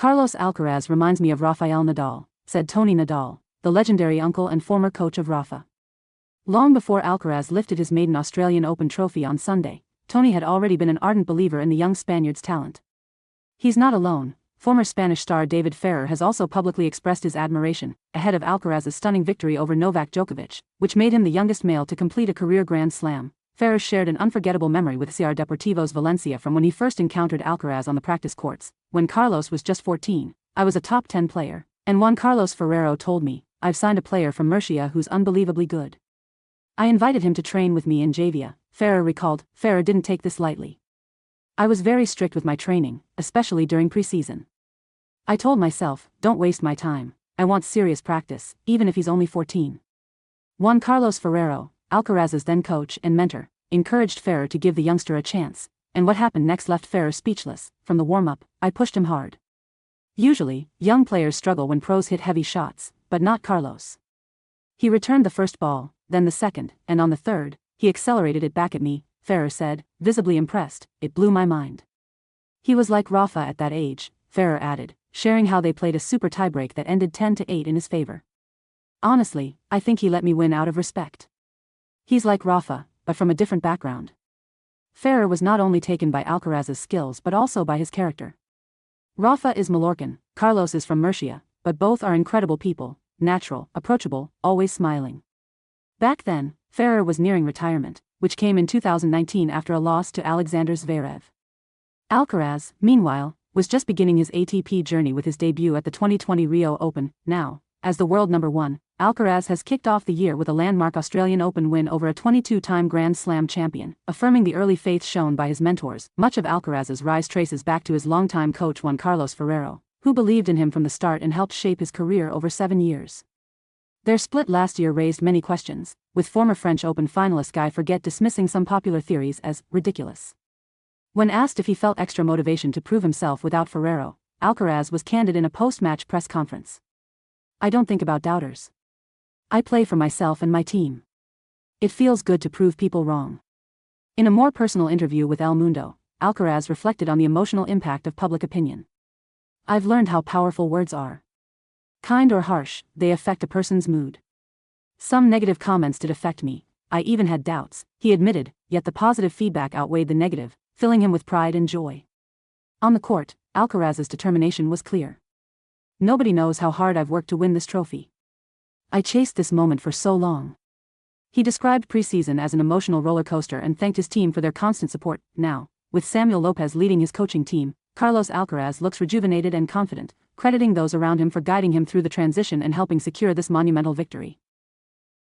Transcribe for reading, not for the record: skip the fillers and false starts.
Carlos Alcaraz reminds me of Rafael Nadal, said Toni Nadal, the legendary uncle and former coach of Rafa. Long before Alcaraz lifted his maiden Australian Open trophy on Sunday, Toni had already been an ardent believer in the young Spaniard's talent. He's not alone. Former Spanish star David Ferrer has also publicly expressed his admiration, ahead of Alcaraz's stunning victory over Novak Djokovic, which made him the youngest male to complete a career Grand Slam. Ferrer shared an unforgettable memory with CR Deportivos Valencia from when he first encountered Alcaraz on the practice courts. When Carlos was just 14, I was a top 10 player, and Juan Carlos Ferrero told me, I've signed a player from Murcia who's unbelievably good. I invited him to train with me in Javia, Ferrer recalled. Ferrer didn't take this lightly. I was very strict with my training, especially during preseason. I told myself, don't waste my time, I want serious practice, even if he's only 14. Juan Carlos Ferrero, Alcaraz's then coach and mentor, encouraged Ferrer to give the youngster a chance, and what happened next left Ferrer speechless. From the warm-up, I pushed him hard. Usually, young players struggle when pros hit heavy shots, but not Carlos. He returned the first ball, then the second, and on the third, he accelerated it back at me, Ferrer said, visibly impressed. It blew my mind. He was like Rafa at that age, Ferrer added, sharing how they played a super tiebreak that ended 10-8 in his favor. Honestly, I think he let me win out of respect. He's like Rafa, but from a different background. Ferrer was not only taken by Alcaraz's skills but also by his character. Rafa is Mallorcan, Carlos is from Murcia, but both are incredible people, natural, approachable, always smiling. Back then, Ferrer was nearing retirement, which came in 2019 after a loss to Alexander Zverev. Alcaraz, meanwhile, was just beginning his ATP journey with his debut at the 2020 Rio Open. Now, as the world number one, Alcaraz has kicked off the year with a landmark Australian Open win over a 22-time Grand Slam champion, affirming the early faith shown by his mentors. Much of Alcaraz's rise traces back to his longtime coach Juan Carlos Ferrero, who believed in him from the start and helped shape his career over 7 years. Their split last year raised many questions, with former French Open finalist Guy Forget dismissing some popular theories as ridiculous. When asked if he felt extra motivation to prove himself without Ferrero, Alcaraz was candid in a post-match press conference. I don't think about doubters. I play for myself and my team. It feels good to prove people wrong. In a more personal interview with El Mundo, Alcaraz reflected on the emotional impact of public opinion. I've learned how powerful words are. Kind or harsh, they affect a person's mood. Some negative comments did affect me, I even had doubts, he admitted, yet the positive feedback outweighed the negative, filling him with pride and joy. On the court, Alcaraz's determination was clear. Nobody knows how hard I've worked to win this trophy. I chased this moment for so long. He described preseason as an emotional roller coaster and thanked his team for their constant support. Now, with Samuel Lopez leading his coaching team, Carlos Alcaraz looks rejuvenated and confident, crediting those around him for guiding him through the transition and helping secure this monumental victory.